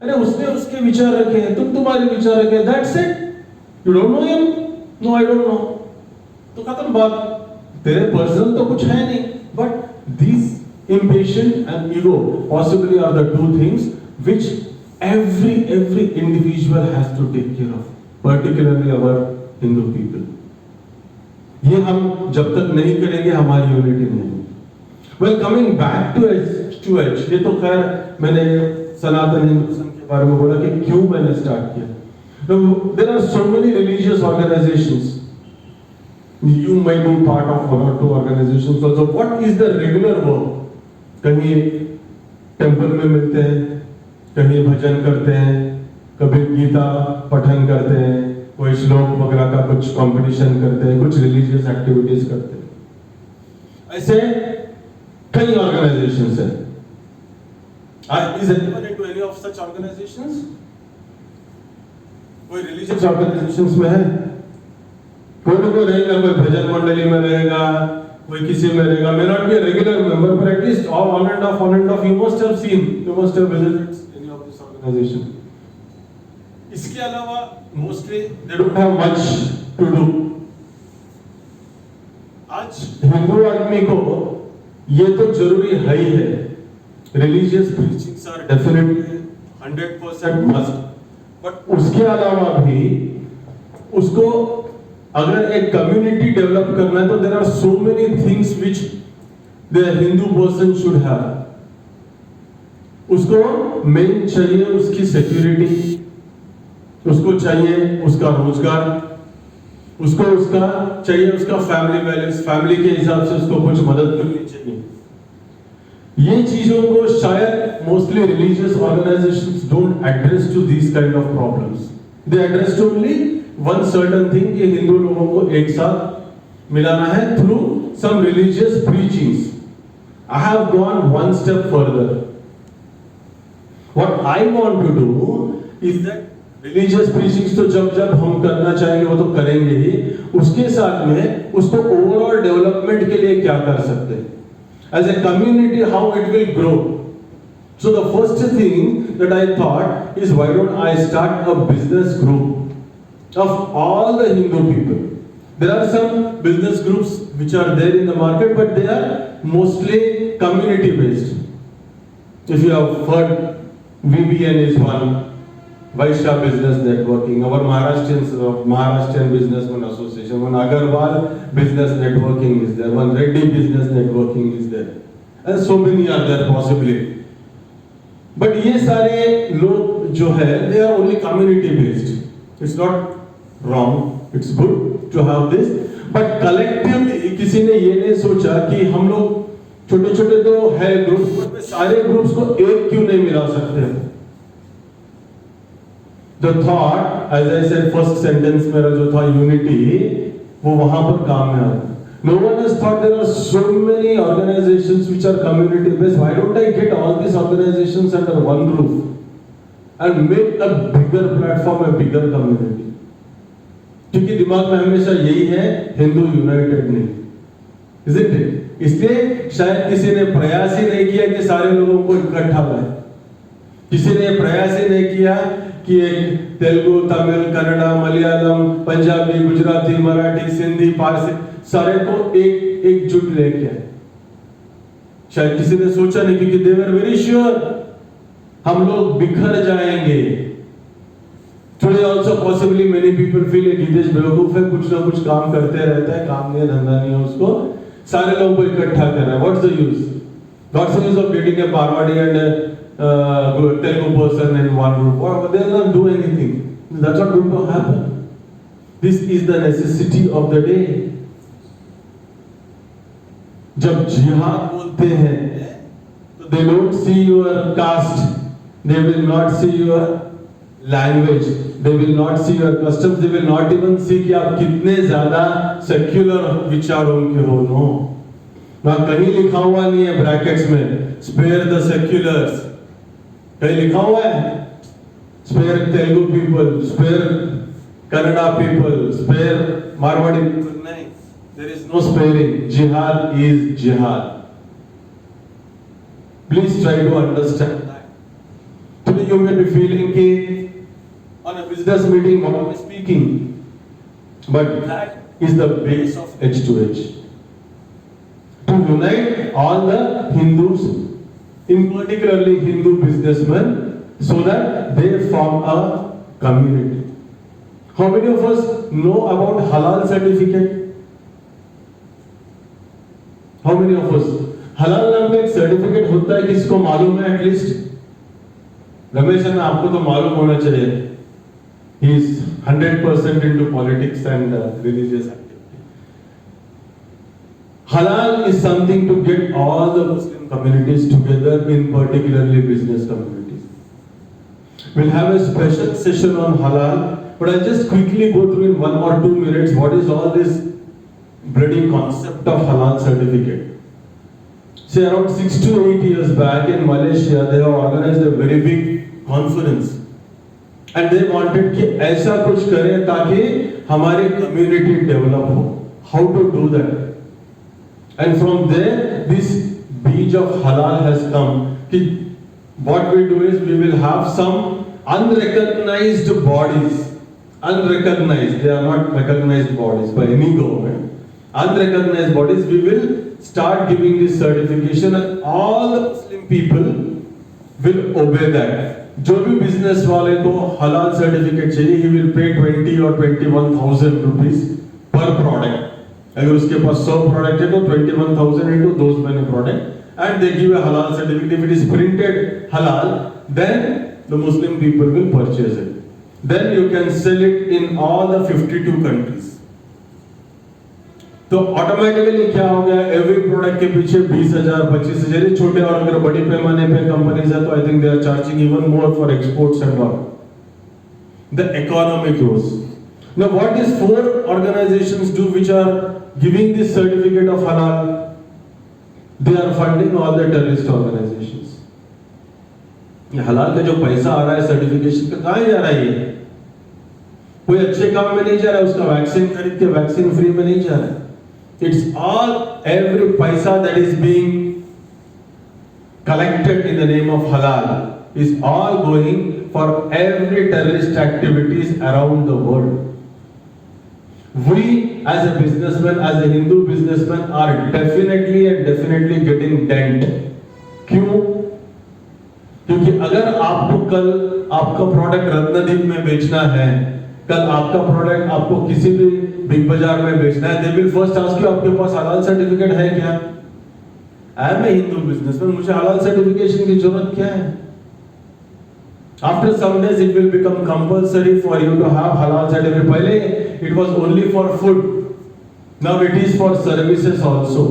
अरे उसने उसके विचार रखे हैं, तुम तुम्हारे विचार रखे हैं, that's it. You don't know him? No, I don't know. तो खत्म बात. तेरे पर्सनल तो कुछ है नहीं, but these impatient and ego possibly are the two things which every individual has to take care of, particularly our Hindu people. ये हम जब तक नहीं करेंगे हमारी यूनिटी नहीं होगी. Well, coming back to H, ये तो खैर मैंने सनातन हिंदुइज्म के बारे में बोला कि क्यों मैंने स्टार्ट किया. There are so many religious organizations. You may be part of one or two organizations also. What is the regular work? कहीं टेंपल में मिलते हैं, कहीं भजन करते हैं, कभी गीता पठन करते हैं, कोई श्लोक वगैरह का कुछ कंपटीशन करते हैं, कुछ रिलीजियस एक्टिविटीज करते हैं. ऐसे कई ऑर्गेनाइजेशंस हैं. Is anyone into any of such organizations? कोई रिलीजियस ऑर्गेनाइजेशंस में है? कोई रहेगा, कोई भजन मंडली में रहेगा, कोई किसी में रहेगा. may not be a regular member, but at least on and off you must have visited any of this organization. इसके अलावा mostly they don't have much to do. आज हिंदू आदमी को ये तो जरूरी है ही है. Religious preachings are definitely 100% must, but उसके अलावा भी उसको अगर एक कम्युनिटी डेवलप करना है तो there are so many things which the Hindu person should have. उसको मेन चाहिए उसकी सिक्योरिटी, उसको चाहिए उसका रोजगार, उसको उसका चाहिए उसका फैमिली बैलेंस, फैमिली के हिसाब से उसको कुछ मदद करनी चाहिए. ये चीजों को शायद mostly religious organisations don't address to these kind of problems. They address to only one certain thing कि हिंदू लोगों को एक साथ मिलाना है through some religious preachings. I have gone one step further. What I want to do is that religious preachings तो जब हम करना चाहेंगे वो तो करेंगे ही, उसके साथ में उसको ओवरऑल डेवलपमेंट के लिए क्या कर सकते हैं. As a community, how it will grow. So the first thing that I thought is, why don't I start a business group of all the Hindu people. There are some business groups which are there in the market, but they are mostly community based. If you have heard, VBN is one, Vaishya Business Networking, our Maharashtrian Businessman Association, one Agarwal Business Networking is there, one Reddy Business Networking is there, and so many are there possibly. But ये सारे लोग जो है, they are only community based. It's not wrong, it's good to have this, but collectively किसी ने ये नहीं सोचा कि हम लोग छोटे-छोटे तो है ग्रुप्स, सारे ग्रुप्स को एक क्यों नहीं मिला सकते हैं. The thought, as I said, first sentence मेरा जो था unity, वो वहाँ पर काम में आता. No one has thought there are so many organizations which are community based. Why don't I get all these organizations under one roof and make a bigger platform, a bigger community? क्योंकि दिमाग में हमेशा यही है, Hindu United नहीं, isn't it? इसलिए शायद किसी ने प्रयास ही नहीं किया कि सारे लोगों को इकट्ठा लाए. किसी ने प्रयास ही नहीं किया कि तेलुगु, तमिल, कन्नड़ा, मलयालम, पंजाबी, गुजराती, मराठी, सिंधी, पारसी सारे को एकजुट लेके आए. शायद किसी ने सोचा नहीं, क्योंकि दे वर वेरी श्योर हम लोग बिखर जाएंगे. Today also possibly many people feel कि देश बेवकूफ है, कुछ ना कुछ काम करते रहता है, काम नहीं धंधा नहीं है उसको, सारे लोगों को इकट्ठा करना है. What's the use? What's the use of getting a Marwari and Telugu person in one group? Or they will not do anything. That's not going to happen. This is the necessity of the day. जब जिहाद बोलते हैं तो they don't see your caste, they will not see your language, they will not see your customs, they will not even see कि आप कितने ज्यादा secular विचारों के हो. नो, ना कहीं लिखा हुआ नहीं है ब्रैकेट्स में स्पेयर द सेक्युलर्स. कहीं लिखा हुआ है spare Telugu people, spare Kannada people, spare Marwari people? नहीं, there is no sparing. Jihad is jihad. Please try to understand that. Today you may be feeling कि on a business meeting what am I speaking, but that is the base of H2H. To unite all the Hindus, in particularly Hindu businessmen, so that they form a community. How many of us know about halal certificate? How many of us? हलाल नाम का एक certificate होता है, किसको मालूम है at least? Ramesh है ना, आपको तो मालूम होना चाहिए. He is 100% into politics and religious activity. Halal is something to get all the Muslim communities together, in particularly business communities. We'll have a special session on halal, but I'll just quickly go through in 1 or 2 minutes what is all this bloody concept of halal certificate. Say around 6 to 8 years back in Malaysia, they have organized a very big conference. And they wanted कि ऐसा कुछ करें ताकि हमारी community develop हो. How to do that? And from there, this beach of halal has come. कि what we do is we will have some unrecognized bodies. Unrecognized, they are not recognized bodies by any government. Unrecognized bodies, we will start giving this certification and all the Muslim people will obey that. जो भी business वाले को हलाल certificate चाहिए, he will pay 20 or 21,000 rupees per product. अगर उसके पास 100 product है तो 21,000 into those many product and they give a halal certificate. If it is printed halal, then the Muslim people will purchase it. Then you can sell it in all the 52 countries. तो automatically क्या हो गया, every product के पीछे 20,000 25,000 छोटे, और अगर बड़ी पैमाने पे कंपनीज है तो I think they are charging even more for exports and all. The economy grows. Now what is 4 organizations do which are giving this certificate of halal? They are funding all the terrorist organizations. ये हलाल का जो पैसा आ रहा है certification का, कहाँ जा रहा है? ये कोई अच्छे काम में नहीं जा रहा है, उसका वैक्सीन खरीद के वैक्सीन फ्री में नहीं जा रहा है. It's all, every paisa that is being collected in the name of halal is all going for every terrorist activities around the world. We as a businessman, as a Hindu businessman, are definitely getting dent. क्यों? क्योंकि अगर आपको कल आपका product Ratnadeep में बेचना है, कल आपका प्रोडक्ट आपको किसी भी बिग बाजार में बेचना है, they will first ask you आपके पास हलाल सर्टिफिकेट है क्या? I am a Hindu businessman, मुझे हलाल सर्टिफिकेशन की जरूरत क्या है? After some days it will become compulsory for you to have halal certificate. पहले it was only for food, now it is for services also.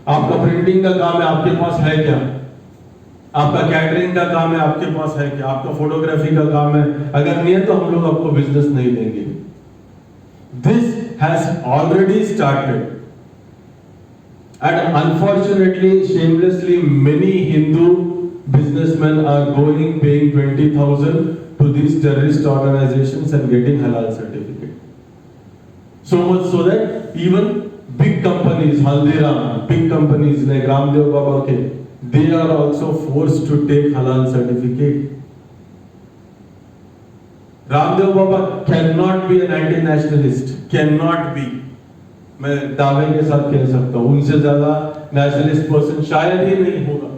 आपका प्रिंटिंग का काम है, आपके पास है क्या? आपका कैटरिंग का काम है, आपके पास है क्या? आपका फोटोग्राफी का काम है, अगर नहीं है तो हम लोग आपको बिजनेस नहीं देंगे. This has already started, and unfortunately, shamelessly, many Hindu businessmen are going paying 20,000 to these terrorist organizations and getting halal certificate. So much so that even big companies, Haldiram, big companies like Ramdev Baba, okay, they are also forced to take halal certificate. Ramdev Baba cannot be an anti-nationalist, cannot be. मैं दावे के साथ कह सकता हूँ, उनसे ज्यादा nationalist person शायद ही नहीं होगा.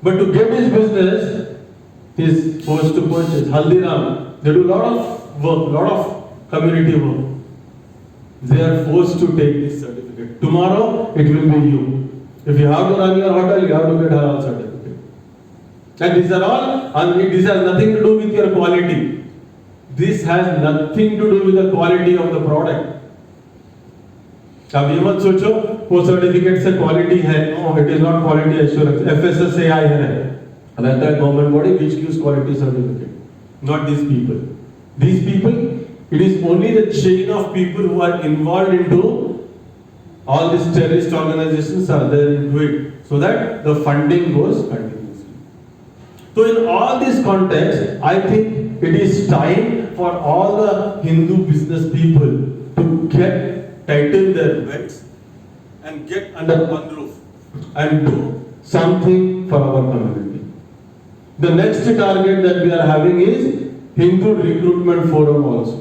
But to get his business, he is forced to purchase. Haldiram, they do lot of work, lot of community work. They are forced to take this certificate. Tomorrow it will be you. If you have to run your hotel, you have to get halal certificate. And these are all, and this has nothing to do with your quality. This has nothing to do with the quality of the product. अब ये मत सोचो वो certificate से quality है. No, it is not quality assurance. FSSAI है, that is government body which gives quality certificate. Not these people. These people, it is only the chain of people who are involved into all these terrorist organizations are there into it, so that the funding goes continuously. So in all this context, I think it is time for all the Hindu business people to get tighten their belts and get under one roof and do something for our community. The next target that we are having is Hindu Recruitment Forum also.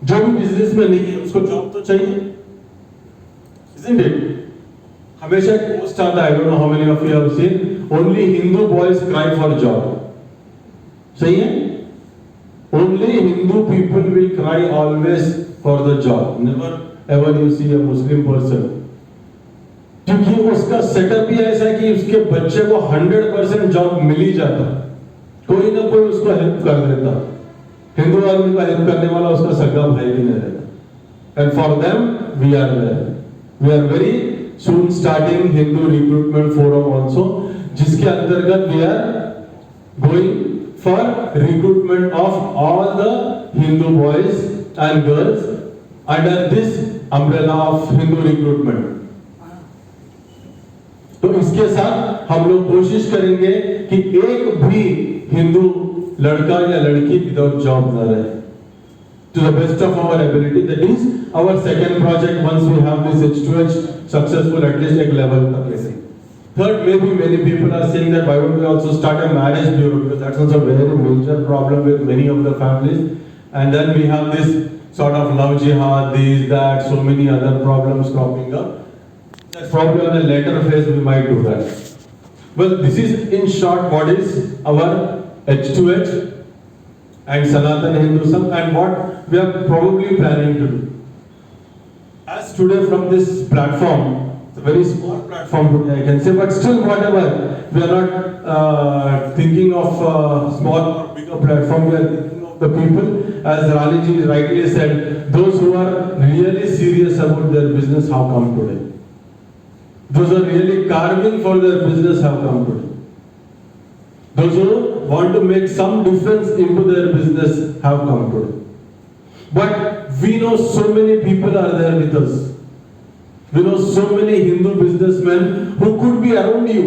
जो भी business में नहीं है उसको job तो चाहिए, isn't it? हमेशा एक पोस्ट आता है, I don't know how many of you have seen, only Hindu boys cry for job. सही है? Only Hindu people will cry always for the job. Never ever you see a Muslim person. क्योंकि उसका setup ही ऐसा है कि उसके बच्चे को 100% जॉब मिल ही जाता, कोई ना कोई उसको हेल्प कर देता। हिंदू आदमी को हेल्प करने वाला उसका सगा भाई भी नहीं रहता। And for them we are there, we are very soon starting Hindu recruitment forum also, जिसके अंतर्गत we are going for recruitment of all the Hindu boys and girls under this umbrella of Hindu recruitment. तो इसके साथ हम लोग कोशिश करेंगे कि एक भी हिंदू लड़का या लड़की विदाउट जॉब ना रहे, to the best of our ability. That is our second project once we have this H2H successful at least एक level तक ले। Third, maybe many people are saying that why don't we also start a marriage bureau, because that's also a very major problem with many of the families. And then we have this sort of love jihad, this, that, so many other problems cropping up. That probably on a later phase we might do that. Well, this is in short what is our H2H and Sanatan Hinduism and what we are probably planning to do. As today from this platform, it's a very small platform today I can say, but still whatever, we are not thinking of small or bigger platform, we are thinking of the people, as Rani ji rightly said, those who are really serious about their business have come today. Those who are really carving for their business have come today. Those who want to make some difference into their business have come today. But we know so many people are there with us. We know so many Hindu businessmen who could be around you.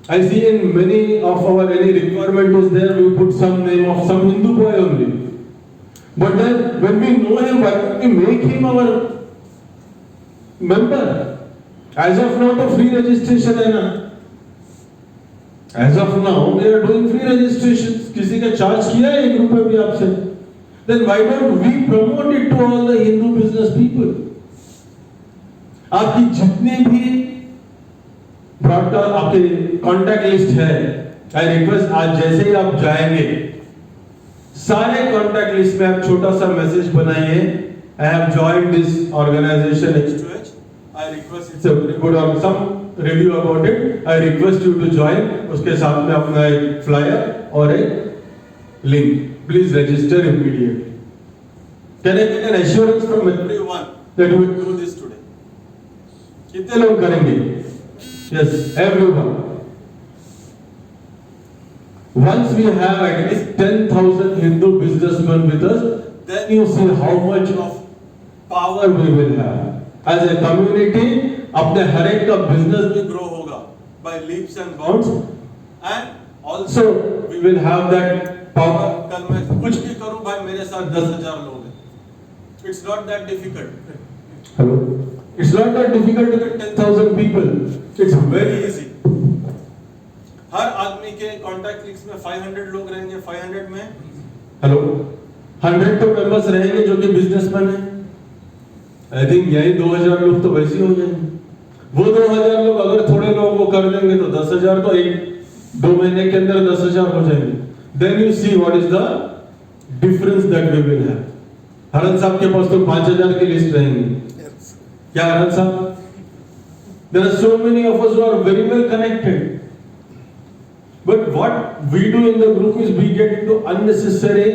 I see in many of our any requirement is there, we put some name of some Hindu boy only. But then when we know him, why don't we make him our member? As of now, तो free registration है ना? As of now, we are doing free registration. किसी का charge किया है ₹1 भी आपसे? Then why don't we promote it to all the Hindu business people? आपकी जितनी भी ब्रॉडकास्ट आपके कॉन्टैक्ट लिस्ट है, I request आज जैसे ही आप जाएंगे, सारे कॉन्टैक्ट लिस्ट में आप छोटा सा मैसेज बनाइए, I have joined this organization H2H. I request, it's a very good or some review about it. I request you to join. उसके साथ में अपना एक फ्लायर और एक link. Please register immediately. Can I get an assurance from everyone that we will do this today? कितने लोग करेंगे? Yes, everyone. Once we have at least 10,000 Hindu businessmen with us, then you see how much of power we will have. As a community, अपने हर एक का business भी grow होगा by leaps and bounds, and also we will have that power. कल मैं कुछ भी करूं भाई, मेरे साथ 10,000 लोग हैं. It's not that difficult. Hello. It's not that difficult to get 10,000 people. It's very easy. हर आदमी के कॉन्टैक्ट लिस्ट में 500 लोग रहेंगे. 500 में हेलो 100 तो मेंबर्स रहेंगे जो कि बिजनेसमैन हैं. आई थिंक यही 2000 लोग तो वैसे ही हो जाएंगे. वो 2000 लोग अगर थोड़े लोग वो कर देंगे तो 10,000 तो 1-2 महीने के अंदर 10,000 हो जाएंगे. Then you see what is the difference that we will have. हरन साहब के पास तो 5,000 की लिस्ट रहेंगी. क्या हरन साहब? There are so many of us who are very well connected. But what we do in the group is we get into unnecessary.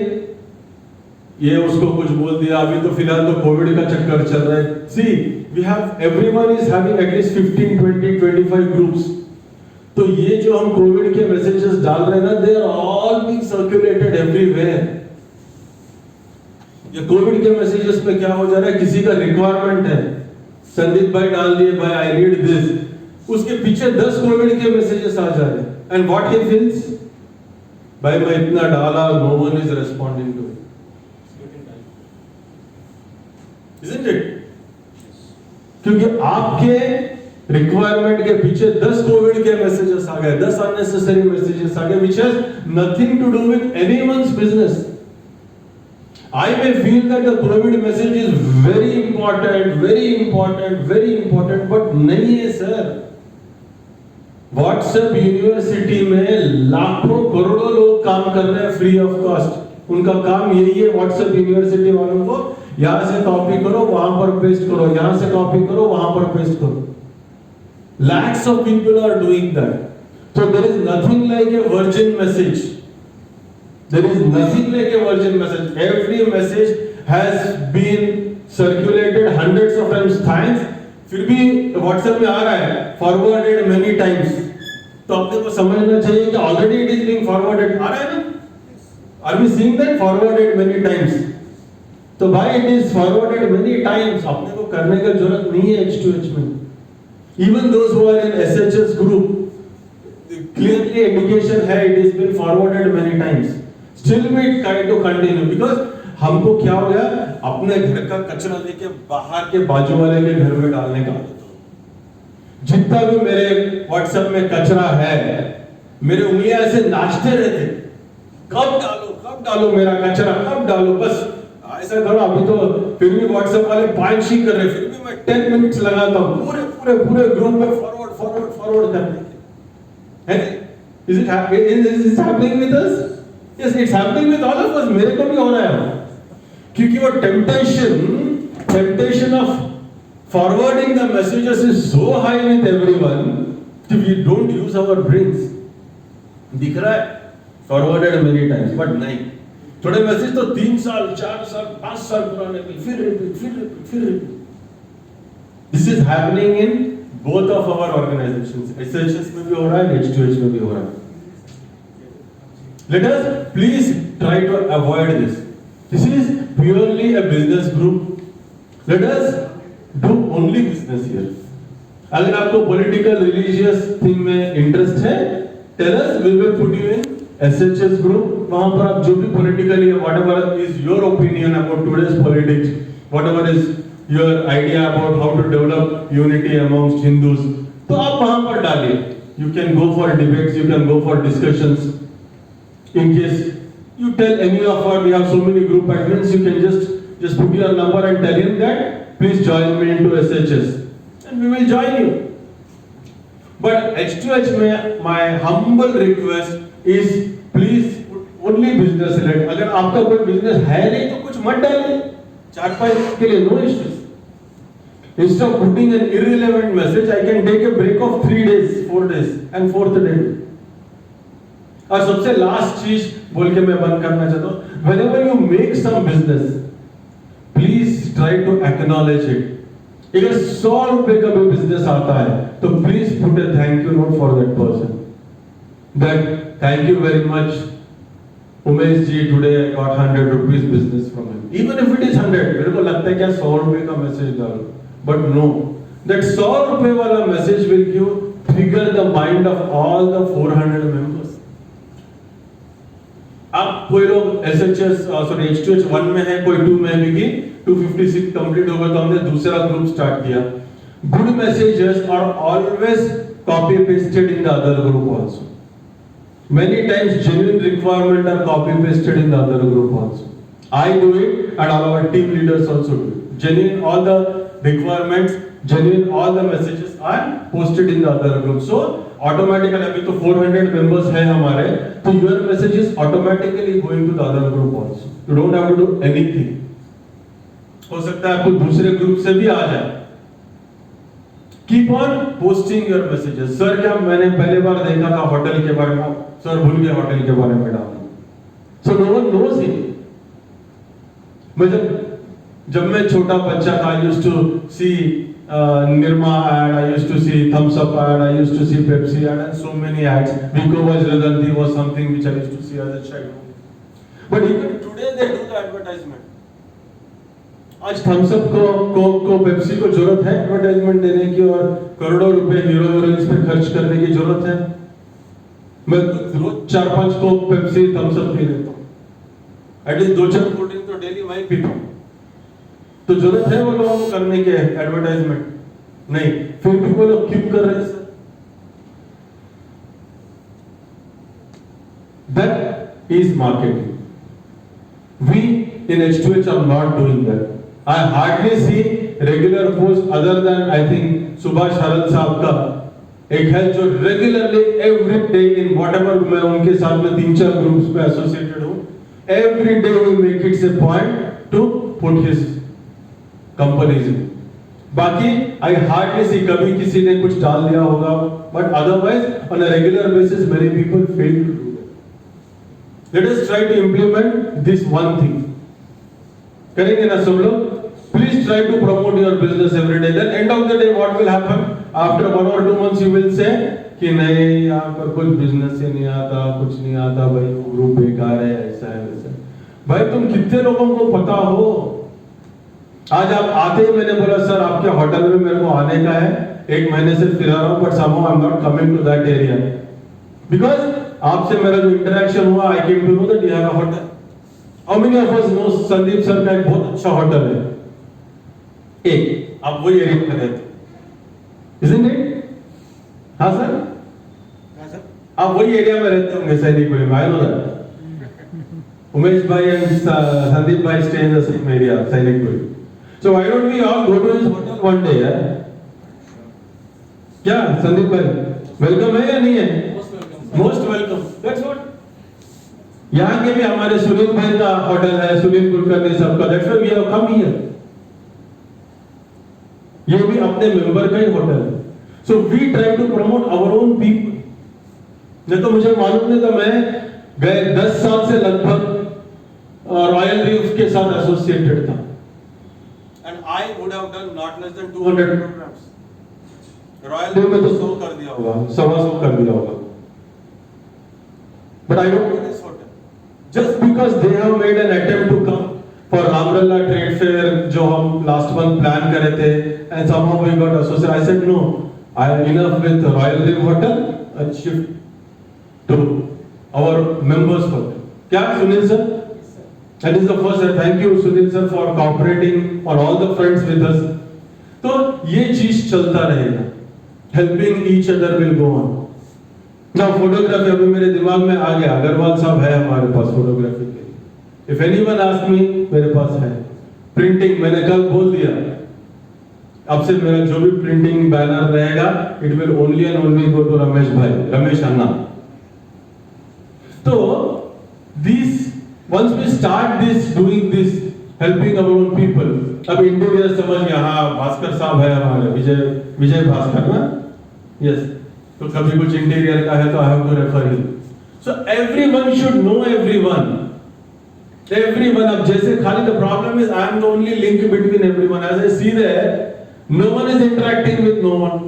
ये उसको कुछ बोल दिया. अभी तो फिलहाल तो कोविड का चक्कर चल रहा है. See, we have everyone is having at least 15, 20, 25 groups. तो ये जो हम कोविड के मैसेजेस डाल रहे हैं ना, they are all being circulated everywhere. ये कोविड के मैसेजेस में क्या हो जा रहा है, किसी का रिक्वायरमेंट है, संदीप भाई डाल दिए भाई आई नीड दिस, उसके पीछे 10 कोविड के मैसेजेस आ जा रहे हैं. एंड व्हाट ही फील्स, भाई मैं इतना डाला, no one is responding to it. Isn't it? क्योंकि आपके रिक्वायरमेंट के पीछे 10 कोविड के मैसेजेस आ गए, 10 अननेसेसरी मैसेजेस आ गए, which has nothing to do with anyone's business. I may feel that the COVID message is very important, but नहीं है sir. WhatsApp university में लाखों करोड़ों लोग काम कर रहे हैं फ्री ऑफ कॉस्ट. उनका काम यही है, व्हाट्सएप यूनिवर्सिटी वालों को यहां से कॉपी करो, वहां पर पेस्ट करो, यहां से कॉपी करो, वहां पर पेस्ट करो. Lakhs of people are doing that. So there is nothing like a virgin message. There is nothing like a virgin message. Every message has been circulated hundreds of times. फिर भी WhatsApp में आ रहा है forwarded many times. तो अपने को समझना चाहिए कि already it is being forwarded. आ रहा है ना? Are we seeing that forwarded many times? तो भाई it is forwarded many times. अपने को करने का जरूरत नहीं है H2H में. Even those who are in SHS group, clearly indication है it has been forwarded many times. Still we try to continue because हमको क्या हो गया, अपने घर का कचरा लेके बाहर के बाजू वाले के घर में डालने का आदत हो. जितना भी मेरे WhatsApp में कचरा है, मेरे उंगलियां ऐसे नाचते रहते, कब डालो मेरा कचरा, कब डालो. बस ऐसा करो. अभी तो फिर भी WhatsApp वाले पांच ही कर रहे, फिर भी मैं 10 मिनट्स लगाता हूँ पूरे ग्रुप में फॉरवर्ड करने के. Is it happening with us? Yes, it's happening with all of us. मेरे को भी हो रहा है, क्योंकि वो temptation of forwarding the messages is so high with everyone कि we don't use our brains. दिख रहा है forwarded many times, but नहीं. थोड़े मैसेज तो 3 साल 4 साल 5 साल पुराने भी फिर repeat. This is happening in both of our organizations. SHS में भी हो रहा है, H2H में भी हो रहा है. Let us please try to avoid this. This is purely a business group. Let us do only business here. अगर आपको political, religious thing में interest है, tell us, we will put you in SHS group. वहाँ पर आप जो भी politically, whatever is your opinion about today's politics, whatever is your idea about how to develop unity amongst Hindus, तो आप वहाँ पर डालिए. You can go for debates, you can go for discussions. In case you tell any of our, we have so many group admins, you can just put your number and tell him that please join me into SHS, and we will join you. But H2H में my humble request is please put only business related. अगर आपका कोई business है नहीं तो कुछ मत डालिए. 4-5 के लिए no issues. Instead of putting an irrelevant message, I can take a break of 3 days, 4 days, and 4th day. और सबसे लास्ट चीज बोल के मैं बंद करना चाहता हूँ. Whenever you make some business, please try to acknowledge it. अगर 100 रुपए का भी बिजनेस आता है तो please put a thank you note for that person. That thank you very much, Umesh ji, today I got 100 rupees business from him. Even if it is 100, मेरे को लगता है क्या 100 रुपए का मैसेज डालो. But no, that 100 रुपए वाला message will give trigger the mind of all the 400 members. आप कोई लोग H2H 1 में है, कोई 2 में भी 256 कंप्लीट होगा तो हमने दूसरा ग्रुप स्टार्ट किया. Good messages are always copy pasted in the other group also. Many times genuine requirement are copy pasted in the other group also. I do it and all our team leaders also do it. Genuine all the requirements, genuine all the messages are posted in the other group. So automatically अभी तो 400 members हैं हमारे, तो your message is automatically going to the other group also. You don't have to do anything. हो सकता है आपको दूसरे ग्रुप से भी आ जाए. Keep on posting your messages. Sir क्या मैंने पहले बार देखा था होटल के बारे में, सर भूल गए होटल के बारे में डालना. So no one knows it. जब मैं छोटा बच्चा था, I used to see Nirma ad, I used to see Thumbs Up ad, I used to see Pepsi ad, and so many ads. Vico Vajraganti was something which I used to see as a child. But even today they do the advertisement. आज Thums up को Pepsi को जरूरत है advertisement देने की और करोड़ों रुपए हीरो हीरोइंस पे खर्च करने की जरूरत है? मैं रोज 4-5 को पेप्सी थम्स अप पी लेता हूँ. एटलीस्ट 2-4 कोल्ड ड्रिंक तो डेली मैं पीता हूँ. तो जरूरत है वो लोगों को करने के एडवर्टाइजमेंट? नहीं, फिर भी वो लोग कीप कर रहे हैं sir. That is marketing. We in H2H are not doing that. I hardly see regular posts other than I think Subhash Haral साहब का एक है जो regularly every day in whatever, मैं उनके साथ में 3-4 ग्रुप्स में एसोसिएटेड हूँ, every day we make it's a point to put his companies in. बाकी आई हार्डली सी कभी किसी ने कुछ डाल दिया होगा, but otherwise on a regular basis many people fail to do that. Let us try to implement this one thing. करेंगे ना सब लोग? Please try to promote your business every day. Then end of the day, what will happen? After 1 or 2 months, you will say कि नहीं यहाँ पर कुछ business से नहीं आता, कुछ नहीं आता भाई, ग्रुप बेकार है, ऐसा है वैसा है। भाई तुम कितने लोगों को पता हो? आज आप आते ही मैंने बोला सर आपके होटल में मेरे को आने का है, 1 महीने से फिर रहा हूँ, but somehow I'm not coming to that area because आपसे मेरा जो इंटरेक्शन हुआ, I came to know that you have a hotel. How many of us know Sandeep sir का एक बहुत अच्छा होटल है? एक, आप वही एरिया में रहते हो, isn't it? हाँ सर, आप वही एरिया में रहते होंगे सैनिकपुरी में, I know that. उमेश भाई and संदीप भाई stay in the same area, Sainikpuri. So why don't we all go to his hotel one day? क्या संदीप भाई वेलकम है या नहीं है? Most welcome. That's what. यहाँ के भी हमारे सुनील भाई का होटल है, सुनील कुलकर्णी सबका. That's why we have come here. ये भी अपने मेंबर का ही होटल है. So we try to promote our own people. नहीं तो मुझे मालूम नहीं था, मैं गए 10 साल से लगभग रॉयल रीफ के साथ एसोसिएटेड था, and I would have done not less than 200 programmes. Royal Reef में तो 100 कर दिया होगा, 100 कर दिया होगा. But I don't know this hotel just because they have made an attempt to come for Ramlalla trade fair जो हम लास्ट मंथ प्लान कर रहे थे, and somehow we got associated. I said no, I am enough with Royal Reef Hotel and shift to our members hotel. क्या Sunil sir? That is the first. Thank you Sunil sir for cooperating, for all the friends with us. तो ये चीज चलता रहेगा. Helping each other will go on. Now photography अभी मेरे दिमाग में आ गया. अग्रवाल साहब है हमारे पास फोटोग्राफी के लिए. If anyone asks me, मेरे पास है. Printing मैंने कल बोल दिया. अब से मेरा जो भी प्रिंटिंग बैनर रहेगा, it will only and only go to Ramesh bhai, Ramesh Anna. तो this once we start this doing this helping our own people. अब इंटीरियर समझ गया, हाँ भास्कर साहब है हमारे, विजय भास्कर ना, यस. तो कभी कुछ इंटीरियर का है तो I have to refer him. So everyone should know everyone. अब जैसे खाली the problem is I am the only link between everyone. As I see that no one is interacting with no one.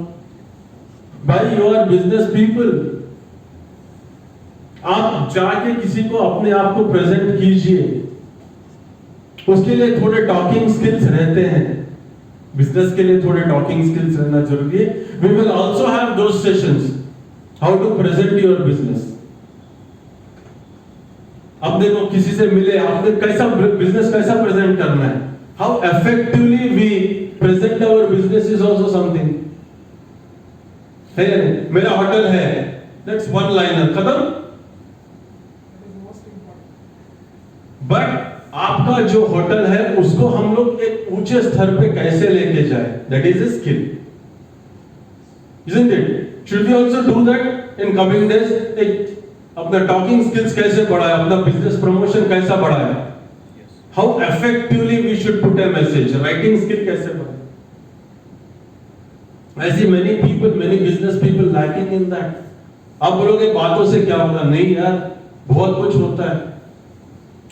By your business people, आप जाके किसी को अपने आप को प्रेजेंट कीजिए. उसके लिए थोड़े टॉकिंग स्किल्स रहते हैं. बिजनेस के लिए थोड़े टॉकिंग स्किल्स रहना जरूरी है. We will also have those sessions. How to present your business. अब देखो किसी से मिले, आपने कैसा बिजनेस कैसा प्रेजेंट करना है. How effectively we present our business is also something. है या नहीं? मेरा होटल है, that's one liner, खत्म. बट आपका जो होटल है उसको हम लोग एक ऊंचे स्तर पे कैसे लेके जाए, that is a skill, isn't it? Should we also do that in coming days? एक अपना टॉकिंग स्किल्स कैसे बढ़ाए, अपना बिजनेस प्रमोशन कैसा बढ़ाए, how effectively we should put a message, writing skill कैसे बढ़ाए. I see many people, many business people lacking in that. आप बोलोगे बातों से क्या होगा? नहीं यार, बहुत कुछ होता है.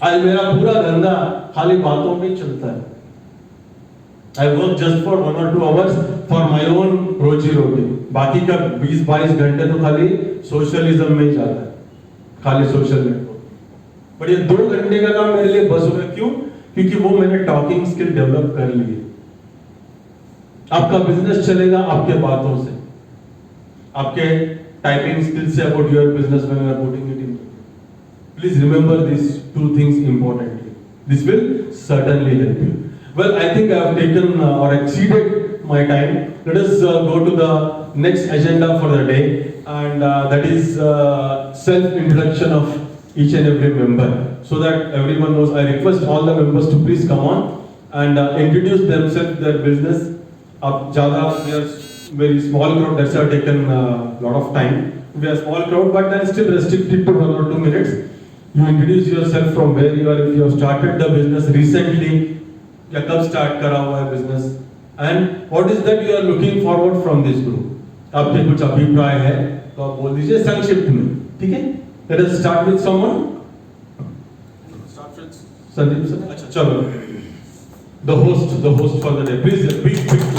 आज मेरा पूरा धंधा खाली बातों में चलता है. I work just for 1 or 2 hours for my own रोजी रोटी. बाकी का 20-22 घंटे तो खाली सोशलिज्म में ही जाता है, खाली सोशल नेटवर्क. बट ये 2 घंटे का काम मेरे लिए बस हो गया. क्यों? क्योंकि वो मैंने टॉकिंग स्किल डेवलप कर ली है. आपका बिजनेस चलेगा आपके बातों से, आपके टाइपिंग स्किल से about your business when you are putting it in. Please remember this 2 things importantly. This will certainly help you. Well, I think I have taken or exceeded my time. Let us go to the next agenda for the day, and that is self-introduction of each and every member, so that everyone knows. I request all the members to please come on and introduce themselves, their business. Ab ज़्यादा we are very small crowd, that's why taken lot of time. We are small crowd, but then still restricted to 1 or 2 minutes. You introduce yourself, from where you are, if you have started the business recently, या कब start करा हुआ है business, and what is that you are looking forward from this group. आपके कुछ अभिप्राय है तो आप बोल दीजिए संक्षिप्त में, ठीक है? Let us start with someone. Start with Sandeep sir. अच्छा चलो. The host for the day. Please, big.